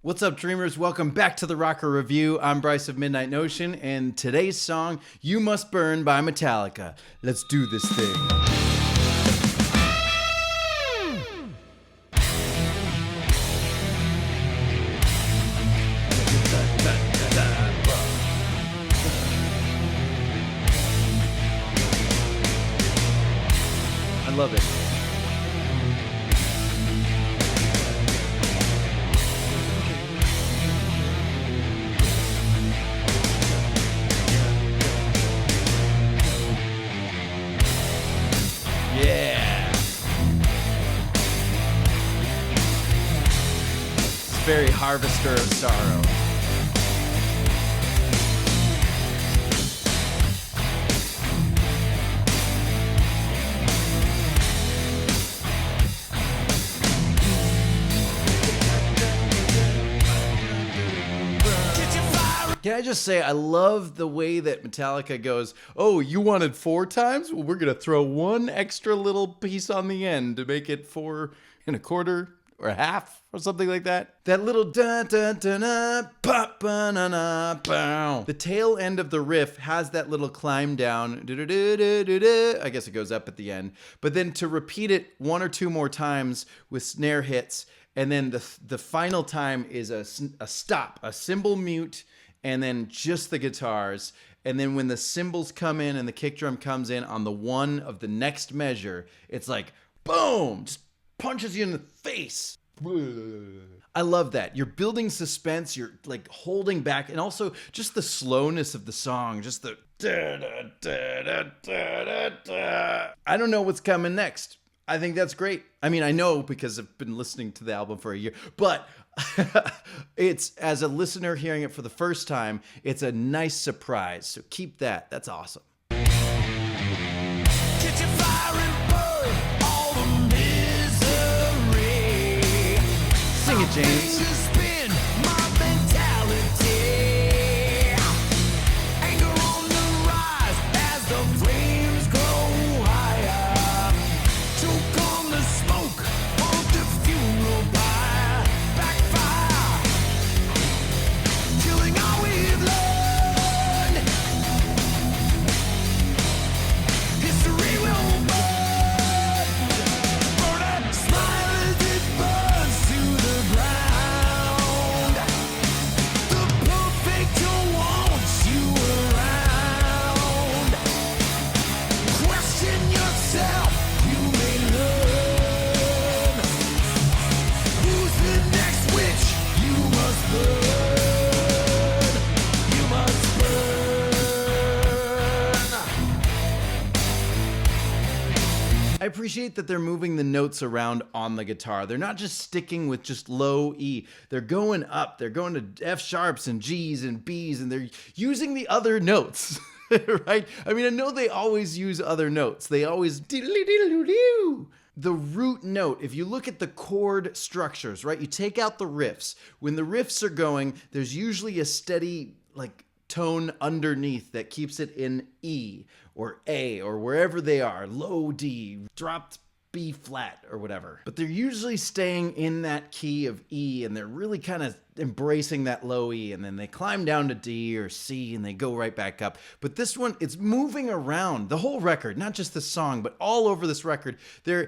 What's up, dreamers? Welcome back to the Rocker Review. I'm Bryce of Midnight Notion, and today's song, You Must Burn by Metallica. Let's do this thing. I love it. Yeah. It's very Harvester of Sorrow. Can I just say, I love the way that Metallica goes, oh, you wanted 4 times? Well, we're going to throw one extra little piece on the end to make it 4 1/4 or a half or something like that. That little da-da-da-na, pa-ba-na-na, bow. The tail end of the riff has that little climb down. I guess it goes up at the end. But then to repeat it 1 or 2 more times with snare hits, and then the final time is a stop, a cymbal mute, and then just the guitars. And then when the cymbals come in and the kick drum comes in on the one of the next measure, it's like, boom, just punches you in the face. I love that. You're building suspense, you're like holding back, and also just the slowness of the song, just the I don't know what's coming next. I think that's great. I mean, I know because I've been listening to the album for a year, but it's, as a listener hearing it for the first time, it's a nice surprise. So keep that. That's awesome. Get your fire and burn all the misery. Sing it, James. Spin my mentality. Anger on the rise as the flames grow higher. Choke on the smoke of the funeral pyre. Backfire, killing all we've learned. History will burn. Burn it, smile as it burns to the ground. The perfecter wants you around. Question yourself, you may learn. Who's the next witch? You must burn. You must burn. I appreciate that they're moving the notes around on the guitar. They're not just sticking with just low E. They're going up. They're going to F sharps and G's and B's, and they're using the other notes, right? I mean, I know they always use other notes. They always diddle-diddle-doo-doo. The root note, if you look at the chord structures, right? You take out the riffs. When the riffs are going, there's usually a steady, like, tone underneath that keeps it in E or A or wherever they are, low D, dropped B flat or whatever. But they're usually staying in that key of E, and they're really kind of embracing that low E, and then they climb down to D or C and they go right back up. But this one, it's moving around the whole record, not just the song, but all over this record. You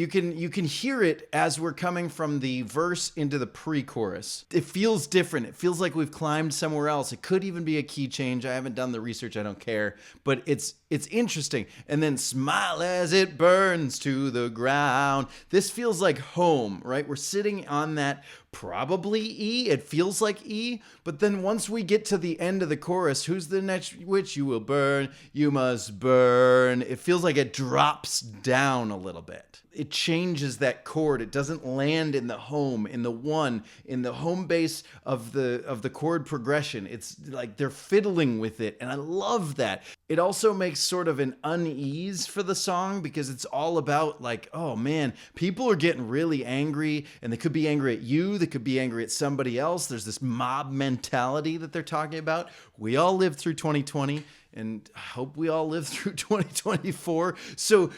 can hear it as we're coming from the verse into the pre-chorus. It feels different. It feels like we've climbed somewhere else. It could even be a key change. I haven't done the research. I don't care. But it's interesting. And then smile as it burns to the ground. This feels like home, right? We're sitting on that probably E. It feels like E. But then once we get to the end of the chorus, who's the next witch? You will burn. You must burn. It feels like it drops down a little bit. It changes that chord. It doesn't land in the home, in the one, in the home base of the chord progression. It's like they're fiddling with it, and I love that. It also makes sort of an unease for the song because it's all about like, oh man, people are getting really angry, and they could be angry at you, they could be angry at somebody else. There's this mob mentality that they're talking about. We all lived through 2020, and I hope we all live through 2024. So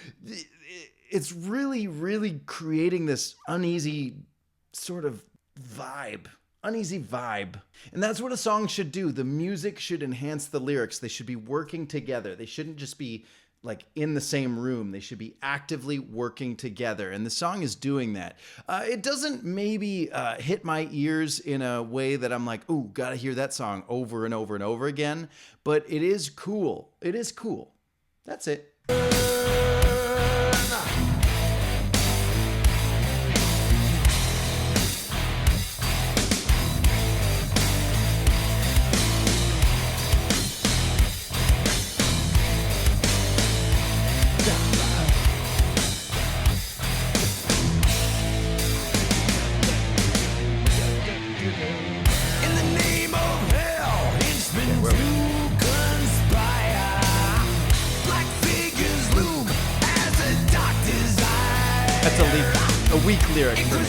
it's really, really creating this uneasy sort of vibe. uneasy vibe. And that's what a song should do. The music should enhance the lyrics. They should be working together. They shouldn't just be like in the same room. They should be actively working together. And the song is doing that. It doesn't maybe hit my ears in a way that I'm like, ooh, gotta hear that song over and over and over again. But it is cool. It is cool. That's it. That's a weak lyric for me.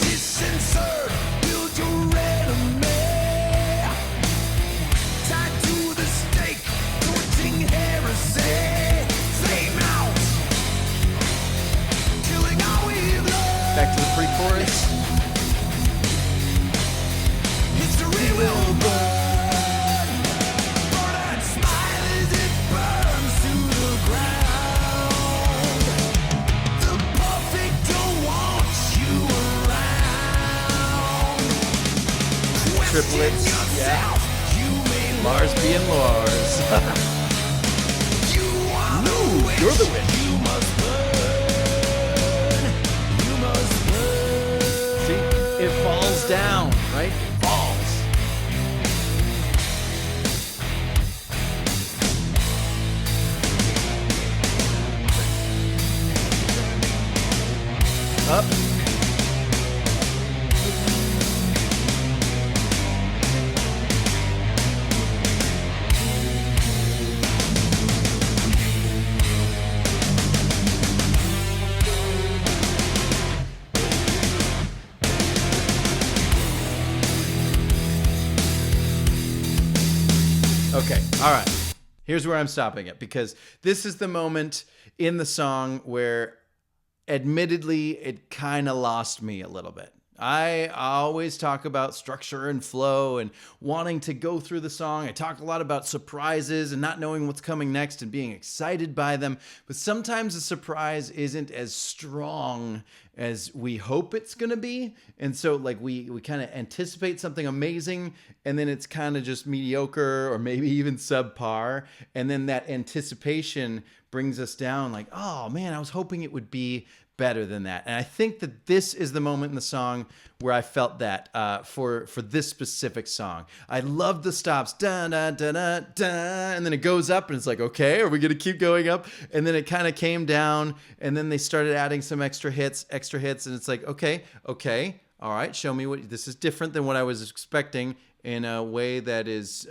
Back to the pre-chorus. Triplets, yeah. Lars being Lars. Ooh, you're the witch. See, it falls down, right? It falls. Up. Okay, all right. Here's where I'm stopping it, because this is the moment in the song where, admittedly, it kind of lost me a little bit. I always talk about structure and flow and wanting to go through the song. I talk a lot about surprises and not knowing what's coming next and being excited by them. But sometimes a surprise isn't as strong as we hope it's going to be. And so like we kind of anticipate something amazing, and then it's kind of just mediocre or maybe even subpar. And then that anticipation brings us down like, oh man, I was hoping it would be better than that. And I think that this is the moment in the song where I felt that for this specific song. I love the stops, da da da da da, and then it goes up, and it's like, okay, are we gonna keep going up? And then it kind of came down, and then they started adding some extra hits, and it's like, okay, all right, show me what this is different than what I was expecting in a way that is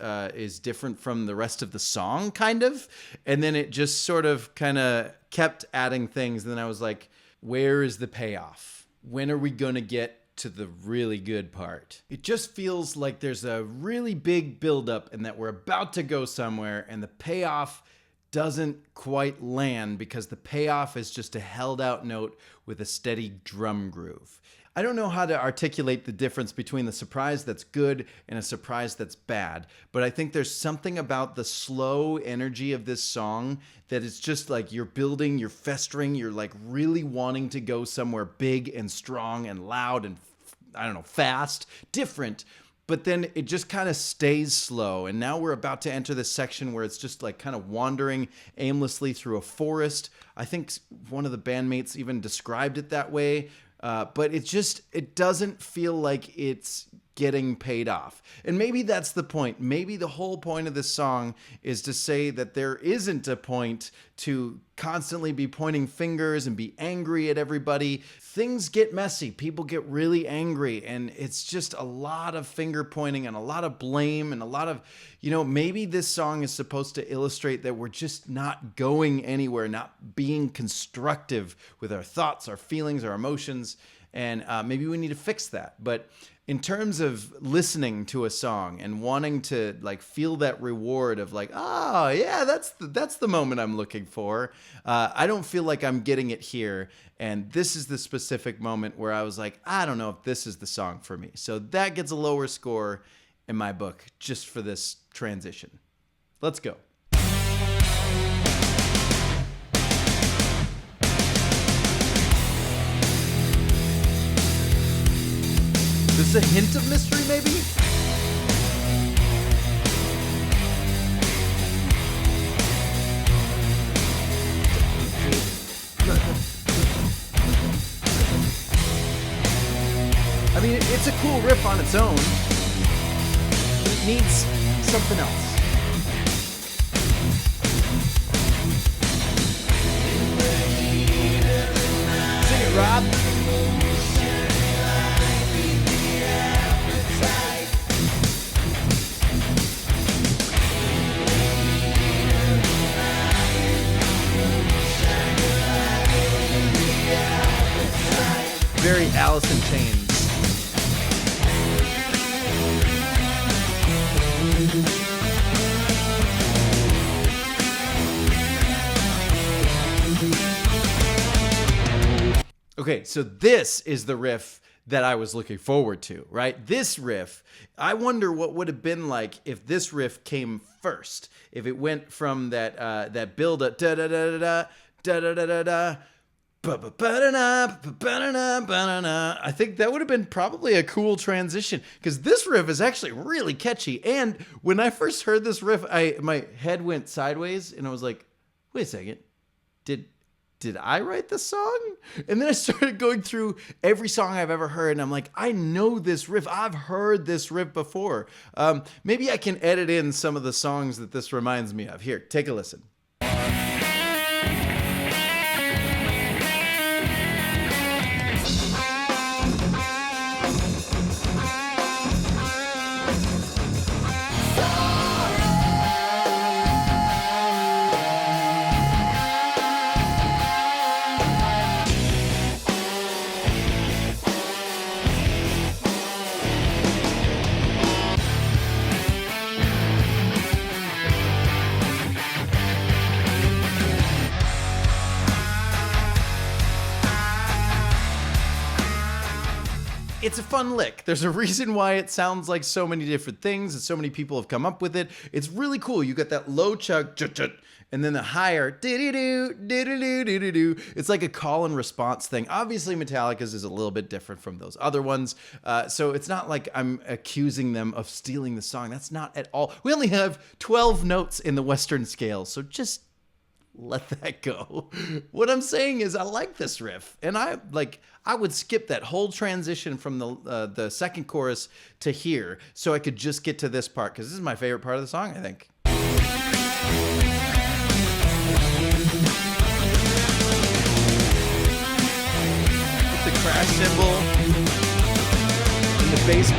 different from the rest of the song, kind of. And then it just sort of kind of kept adding things, and then I was like, where is the payoff? When are we going to get to the really good part? It just feels like there's a really big buildup and that we're about to go somewhere, and the payoff doesn't quite land because the payoff is just a held out note with a steady drum groove. I don't know how to articulate the difference between the surprise that's good and a surprise that's bad, but I think there's something about the slow energy of this song that it's just like you're building, you're festering, you're like really wanting to go somewhere big and strong and loud and, I don't know, fast, different. But then it just kind of stays slow. And now we're about to enter this section where it's just like kind of wandering aimlessly through a forest. I think one of the bandmates even described it that way. But it doesn't feel like it's getting paid off. And maybe that's the point. Maybe the whole point of this song is to say that there isn't a point to constantly be pointing fingers and be angry at everybody. Things get messy. People get really angry, and it's just a lot of finger pointing and a lot of blame and a lot of, maybe this song is supposed to illustrate that we're just not going anywhere, not being constructive with our thoughts, our feelings, our emotions. And maybe we need to fix that. But in terms of listening to a song and wanting to like feel that reward of like, oh yeah, that's the moment I'm looking for. I don't feel like I'm getting it here. And this is the specific moment where I was like, I don't know if this is the song for me. So that gets a lower score in my book just for this transition. Let's go. Is this a hint of mystery, maybe? I mean, it's a cool riff on its own. It needs something else. Sing it, Rob. Very Alice in Chains. Okay, so this is the riff that I was looking forward to, right? This riff, I wonder what would have been like if this riff came first. If it went from that build up da da da da da da da da da. I think that would have been probably a cool transition because this riff is actually really catchy. And when I first heard this riff, my head went sideways and I was like, wait a second, did I write this song? And then I started going through every song I've ever heard and I'm like, I know this riff. I've heard this riff before. Maybe I can edit in some of the songs that this reminds me of. Here, take a listen. It's a fun lick. There's a reason why it sounds like so many different things and so many people have come up with it. It's really cool. You got that low chug, and then the higher diddy-doo. It's like a call and response thing. Obviously, Metallica's is a little bit different from those other ones. So it's not like I'm accusing them of stealing the song. That's not at all. We only have 12 notes in the Western scale. So just let that go. What I'm saying is I like this riff, and I would skip that whole transition from the second chorus to here so I could just get to this part because this is my favorite part of the song, I think. With the crash cymbal and the bass.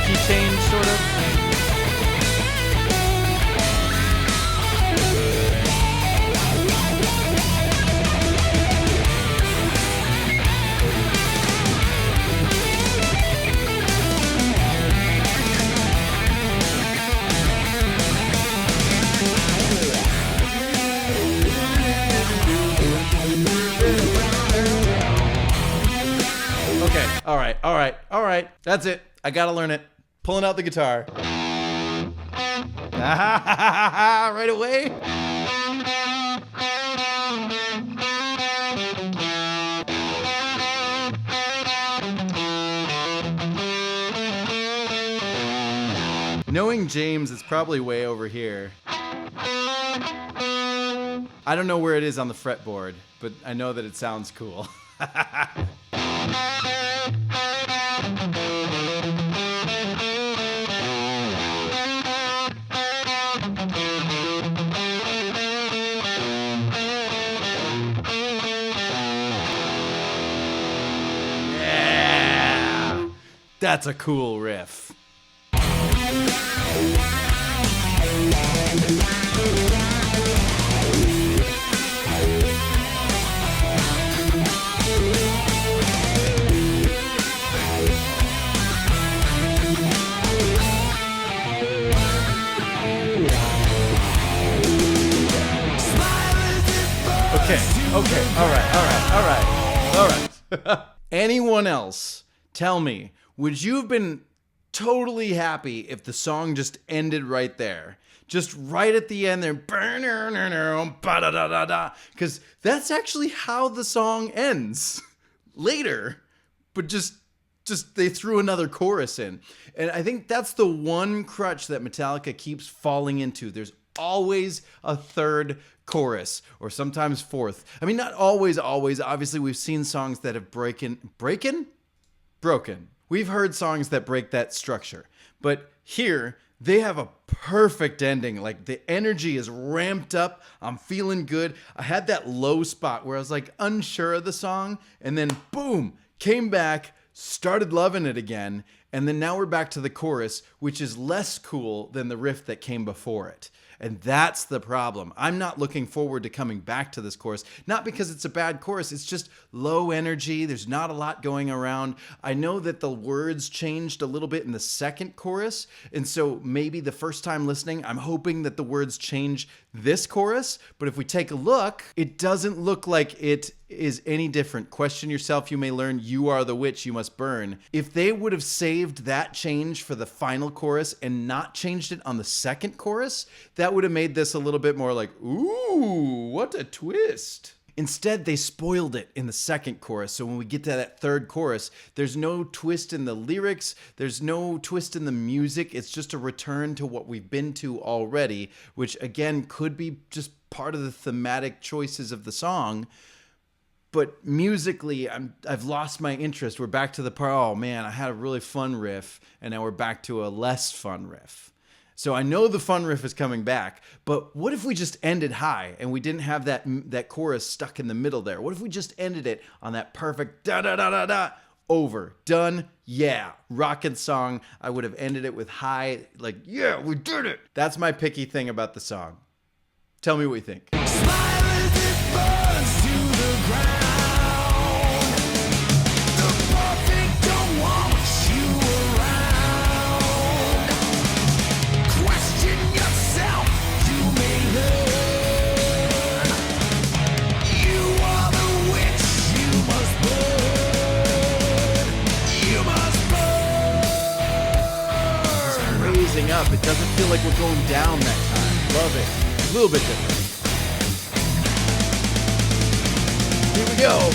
Key change, sort of. Okay, all right. That's it. I gotta learn it. Pulling out the guitar. Right away. Knowing James, it's probably way over here. I don't know where it is on the fretboard, but I know that it sounds cool. That's a cool riff. Okay, all right. Anyone else tell me, would you have been totally happy if the song just ended right there? Just right at the end there, because that's actually how the song ends later, but just they threw another chorus in. And I think that's the one crutch that Metallica keeps falling into. There's always a third chorus, or sometimes fourth. I mean, not always. Obviously, we've seen songs that have broken. We've heard songs that break that structure. But here, they have a perfect ending. Like, the energy is ramped up. I'm feeling good. I had that low spot where I was like unsure of the song, and then boom, came back, started loving it again, and then now we're back to the chorus, which is less cool than the riff that came before it. And that's the problem. I'm not looking forward to coming back to this chorus, not because it's a bad chorus, it's just low energy. There's not a lot going around. I know that the words changed a little bit in the second chorus, and so maybe the first time listening, I'm hoping that the words change this chorus, but if we take a look, it doesn't look like it is any different. Question yourself, you may learn, you are the witch, you must burn. If they would have saved that change for the final chorus and not changed it on the second chorus, that would have made this a little bit more like, ooh, what a twist. Instead, they spoiled it in the second chorus. So when we get to that third chorus, there's no twist in the lyrics. There's no twist in the music. It's just a return to what we've been to already, which again could be just part of the thematic choices of the song. But musically, I've lost my interest. We're back to the part, oh man, I had a really fun riff, and now we're back to a less fun riff. So I know the fun riff is coming back, but what if we just ended high and we didn't have that chorus stuck in the middle there? What if we just ended it on that perfect da-da-da-da-da, over, done, yeah, rockin' song. I would have ended it with high, like, yeah, we did it. That's my picky thing about the song. Tell me what you think. Smile as it burns to the ground. The perfect don't want you around. Question yourself, you may learn. You are the witch, you must burn. You must burn. Raising up. It doesn't feel like we're going down that time. Love it. A little bit different. Here we go.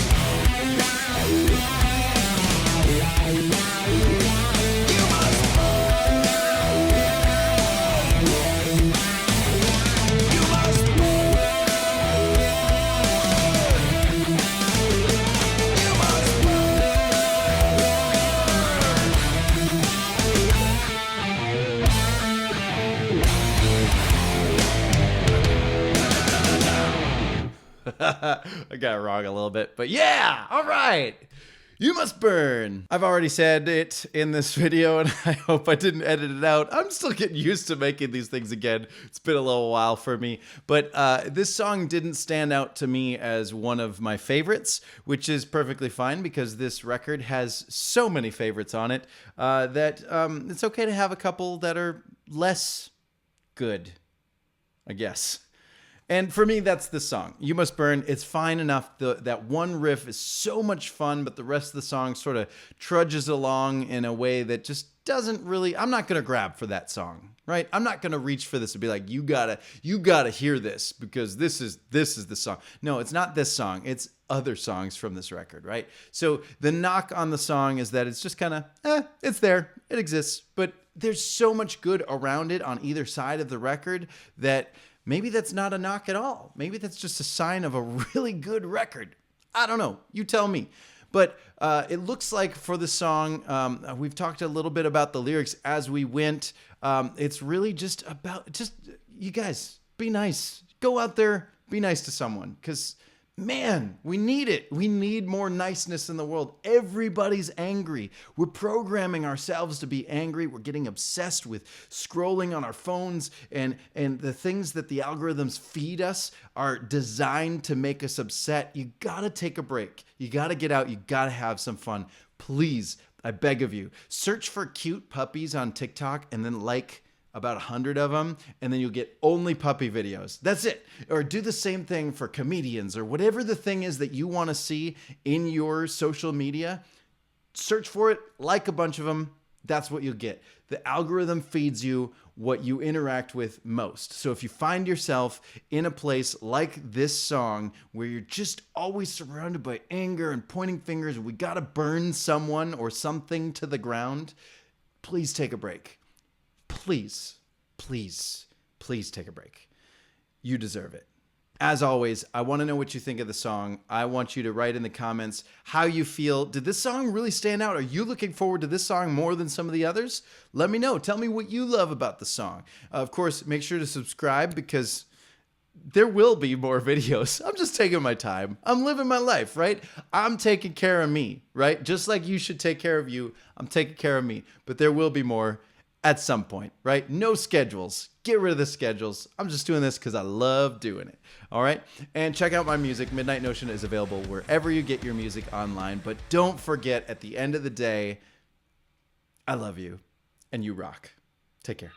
I got it wrong a little bit, but yeah, all right. You must burn. I've already said it in this video, and I hope I didn't edit it out. I'm still getting used to making these things again. It's been a little while for me, but this song didn't stand out to me as one of my favorites, which is perfectly fine because this record has so many favorites on it that it's okay to have a couple that are less good, I guess. And for me, that's the song. You Must Burn. It's fine enough. That one riff is so much fun, but the rest of the song sort of trudges along in a way that just doesn't really... I'm not going to grab for that song, right? I'm not going to reach for this and be like, you gotta hear this because this is the song. No, it's not this song. It's other songs from this record, right? So the knock on the song is that it's just kind of, it's there. It exists. But there's so much good around it on either side of the record that... maybe that's not a knock at all. Maybe that's just a sign of a really good record. I don't know. You tell me. But it looks like for the song, we've talked a little bit about the lyrics as we went. It's really just about, you guys, be nice. Go out there, be nice to someone. Because Man, we need it. We need more niceness in the world. Everybody's angry. We're programming ourselves to be angry. We're getting obsessed with scrolling on our phones, and the things that the algorithms feed us are designed to make us upset. You gotta take a break. You gotta get out. You gotta have some fun. Please, I beg of you, search for cute puppies on TikTok and then like about 100 of them, and then you'll get only puppy videos. That's it. Or do the same thing for comedians or whatever the thing is that you want to see in your social media. Search for it, like a bunch of them. That's what you'll get. The algorithm feeds you what you interact with most. So if you find yourself in a place like this song where you're just always surrounded by anger and pointing fingers, and we got to burn someone or something to the ground, please take a break. Please, please, please take a break. You deserve it. As always, I want to know what you think of the song. I want you to write in the comments how you feel. Did this song really stand out? Are you looking forward to this song more than some of the others? Let me know. Tell me what you love about the song. Of course, make sure to subscribe because there will be more videos. I'm just taking my time. I'm living my life, right? I'm taking care of me, right? Just like you should take care of you, I'm taking care of me. But there will be more at some point, right? No schedules. Get rid of the schedules. I'm just doing this because I love doing it. All right? And check out my music. Midnight Notion is available wherever you get your music online. But don't forget, at the end of the day, I love you and you rock. Take care.